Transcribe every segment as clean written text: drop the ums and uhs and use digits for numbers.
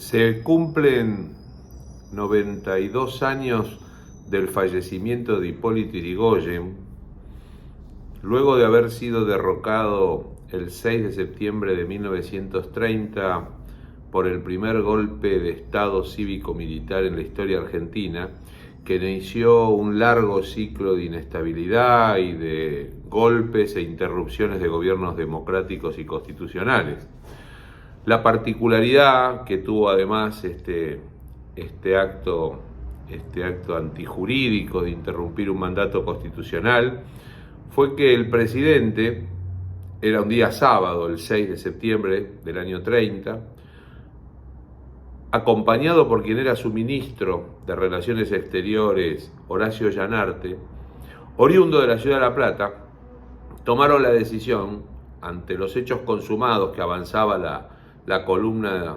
Se cumplen 92 años del fallecimiento de Hipólito Yrigoyen, luego de haber sido derrocado el 6 de septiembre de 1930 por el primer golpe de Estado cívico-militar en la historia argentina, que inició un largo ciclo de inestabilidad y de golpes e interrupciones de gobiernos democráticos y constitucionales. La particularidad que tuvo además este acto antijurídico de interrumpir un mandato constitucional fue que el presidente, era un día sábado, el 6 de septiembre del año 30, acompañado por quien era su ministro de Relaciones Exteriores, Horacio Yanarte, oriundo de la ciudad de La Plata, tomaron la decisión, ante los hechos consumados que avanzaba la columna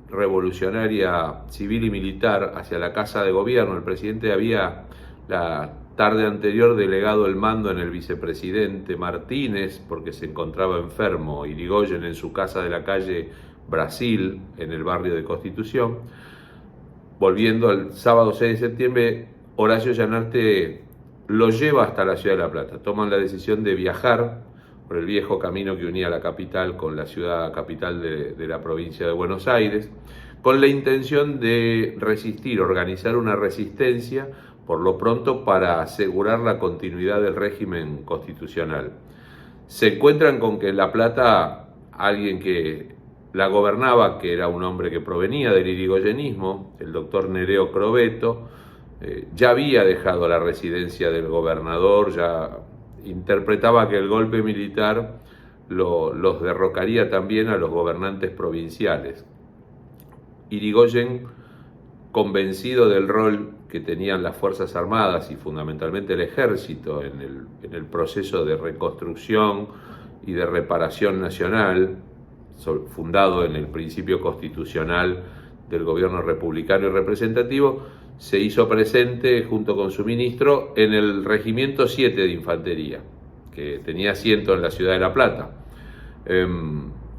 revolucionaria civil y militar hacia la Casa de Gobierno. El presidente había la tarde anterior delegado el mando en el vicepresidente Martínez porque se encontraba enfermo, Yrigoyen en su casa de la calle Brasil, en el barrio de Constitución. Volviendo al sábado 6 de septiembre, Horacio Yanarte lo lleva hasta la ciudad de La Plata. Toman la decisión de viajar por el viejo camino que unía la capital con la ciudad capital de la provincia de Buenos Aires, con la intención de resistir, organizar una resistencia, por lo pronto para asegurar la continuidad del régimen constitucional. Se encuentran con que en La Plata alguien que la gobernaba, que era un hombre que provenía del irigoyenismo, el doctor Nereo Crobeto, ya había dejado la residencia del gobernador, ya interpretaba que el golpe militar los derrocaría también a los gobernantes provinciales. Yrigoyen, convencido del rol que tenían las Fuerzas Armadas y fundamentalmente el Ejército en el proceso de reconstrucción y de reparación nacional, fundado en el principio constitucional del gobierno republicano y representativo, se hizo presente junto con su ministro en el Regimiento 7 de Infantería, que tenía asiento en la ciudad de La Plata,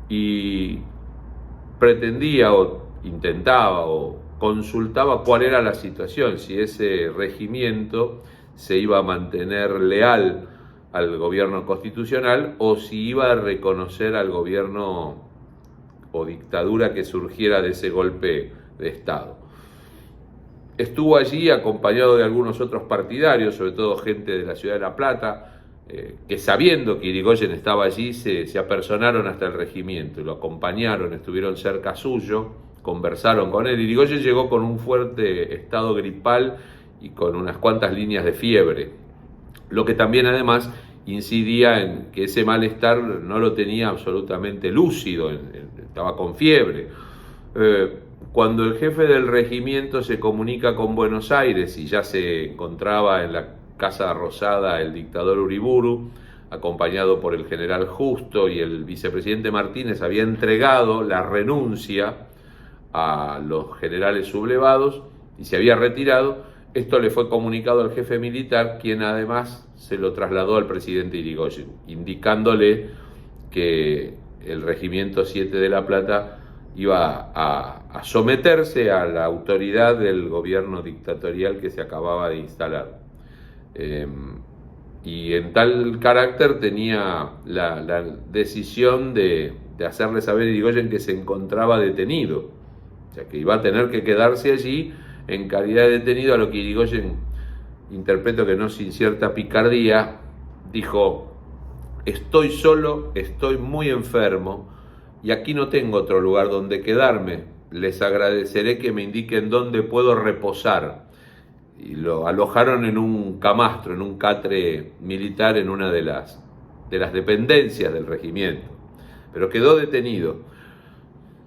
y pretendía o intentaba o consultaba cuál era la situación, si ese regimiento se iba a mantener leal al gobierno constitucional o si iba a reconocer al gobierno o dictadura que surgiera de ese golpe de Estado. Estuvo allí acompañado de algunos otros partidarios, sobre todo gente de la ciudad de La Plata, que sabiendo que Yrigoyen estaba allí se apersonaron hasta el regimiento y lo acompañaron, estuvieron cerca suyo, conversaron con él. Yrigoyen llegó con un fuerte estado gripal y con unas cuantas líneas de fiebre, lo que también además incidía en que ese malestar no lo tenía absolutamente lúcido, estaba con fiebre. Cuando el jefe del regimiento se comunica con Buenos Aires y ya se encontraba en la Casa Rosada el dictador Uriburu, acompañado por el general Justo, y el vicepresidente Martínez había entregado la renuncia a los generales sublevados y se había retirado, esto le fue comunicado al jefe militar, quien además se lo trasladó al presidente Yrigoyen, indicándole que el Regimiento 7 de La Plata iba a someterse a la autoridad del gobierno dictatorial que se acababa de instalar. Y en tal carácter tenía la decisión de hacerle saber a Yrigoyen que se encontraba detenido, o sea que iba a tener que quedarse allí en calidad de detenido, a lo que Yrigoyen, interpreto que no sin cierta picardía, dijo: estoy solo, estoy muy enfermo y aquí no tengo otro lugar donde quedarme, les agradeceré que me indiquen dónde puedo reposar. Y lo alojaron en un camastro, en un catre militar, en una de las dependencias del regimiento, pero quedó detenido.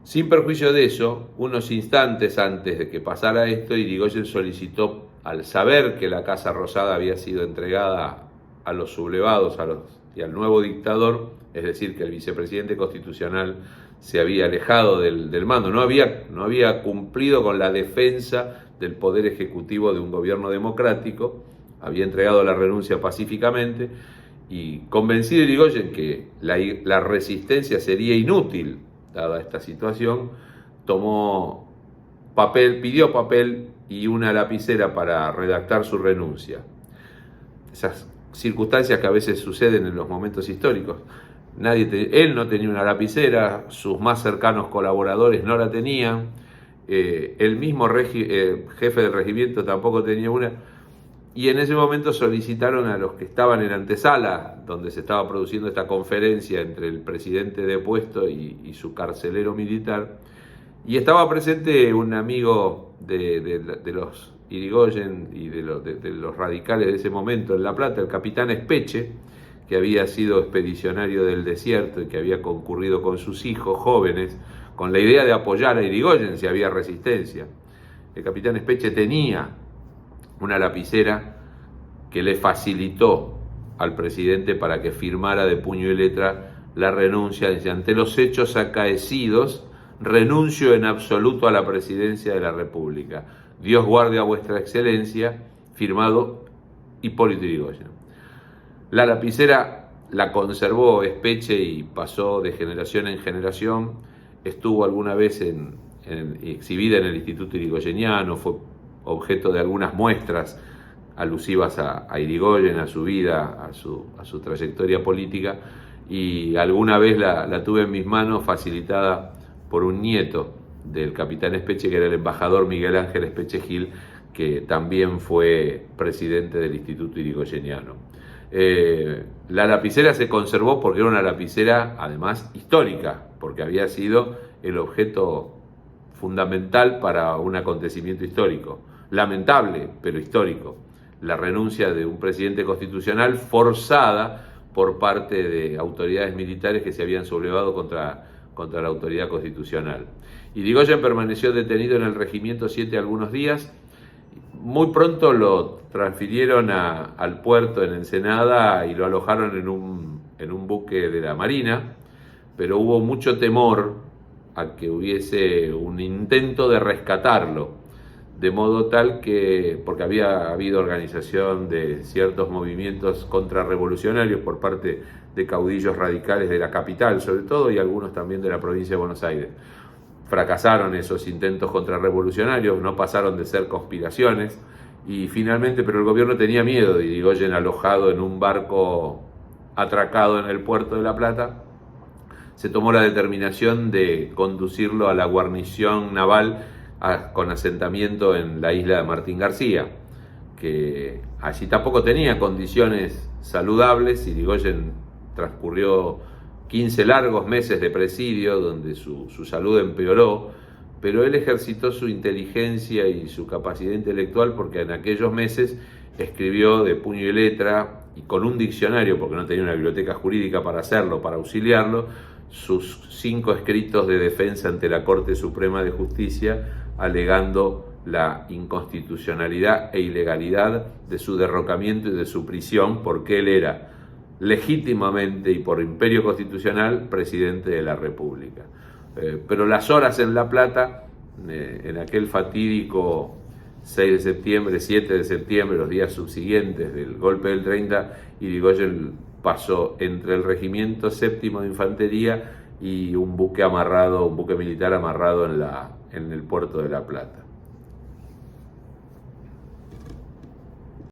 Sin perjuicio de eso, unos instantes antes de que pasara esto, Yrigoyen solicitó, al saber que la Casa Rosada había sido entregada a los sublevados y al nuevo dictador, es decir, que el vicepresidente constitucional se había alejado del mando, no había cumplido con la defensa del poder ejecutivo de un gobierno democrático, había entregado la renuncia pacíficamente, y convencido Yrigoyen que la resistencia sería inútil dada esta situación, tomó papel, pidió papel y una lapicera para redactar su renuncia. Esas circunstancias que a veces suceden en los momentos históricos. Él no tenía una lapicera, sus más cercanos colaboradores no la tenían, el mismo jefe del regimiento tampoco tenía una, y en ese momento solicitaron a los que estaban en la antesala, donde se estaba produciendo esta conferencia entre el presidente depuesto y su carcelero militar, y estaba presente un amigo de los Irigoyen y de los radicales de ese momento en La Plata, el capitán Espeche, que había sido expedicionario del desierto y que había concurrido con sus hijos jóvenes con la idea de apoyar a Irigoyen si había resistencia. El capitán Espeche tenía una lapicera que le facilitó al presidente para que firmara de puño y letra la renuncia. Dice: ante los hechos acaecidos, renuncio en absoluto a la presidencia de la República. Dios guarde a vuestra excelencia, firmado Hipólito Yrigoyen. La lapicera la conservó Espeche y pasó de generación en generación. Estuvo alguna vez exhibida en el Instituto Irigoyeniano, fue objeto de algunas muestras alusivas a Irigoyen, a su vida, a su trayectoria política, y alguna vez la tuve en mis manos facilitada por un nieto del capitán Espeche, que era el embajador Miguel Ángel Espeche Gil, que también fue presidente del Instituto Irigoyeniano. La lapicera se conservó porque era una lapicera además histórica, porque había sido el objeto fundamental para un acontecimiento histórico, lamentable pero histórico, la renuncia de un presidente constitucional forzada por parte de autoridades militares que se habían sublevado contra la autoridad constitucional. Irigoyen permaneció detenido en el Regimiento 7 algunos días. Muy pronto lo transfirieron al puerto en Ensenada y lo alojaron en un buque de la Marina, pero hubo mucho temor a que hubiese un intento de rescatarlo, de modo tal que, porque había habido organización de ciertos movimientos contrarrevolucionarios por parte de caudillos radicales de la capital sobre todo, y algunos también de la provincia de Buenos Aires. Fracasaron esos intentos contrarrevolucionarios, no pasaron de ser conspiraciones, y finalmente, pero el gobierno tenía miedo de Irigoyen alojado en un barco atracado en el puerto de La Plata. Se tomó la determinación de conducirlo a la guarnición naval con asentamiento en la isla de Martín García, que allí tampoco tenía condiciones saludables. Irigoyen transcurrió 15 largos meses de presidio donde su salud empeoró, pero él ejercitó su inteligencia y su capacidad intelectual porque en aquellos meses escribió de puño y letra y con un diccionario, porque no tenía una biblioteca jurídica para hacerlo, para auxiliarlo, sus 5 escritos de defensa ante la Corte Suprema de Justicia, alegando la inconstitucionalidad e ilegalidad de su derrocamiento y de su prisión, porque él era legítimamente y por imperio constitucional presidente de la República. Pero las horas en La Plata, en aquel fatídico 6 de septiembre, 7 de septiembre, los días subsiguientes del golpe del 30, Irigoyen pasó entre el Regimiento Séptimo de Infantería y un buque militar amarrado en el puerto de La Plata.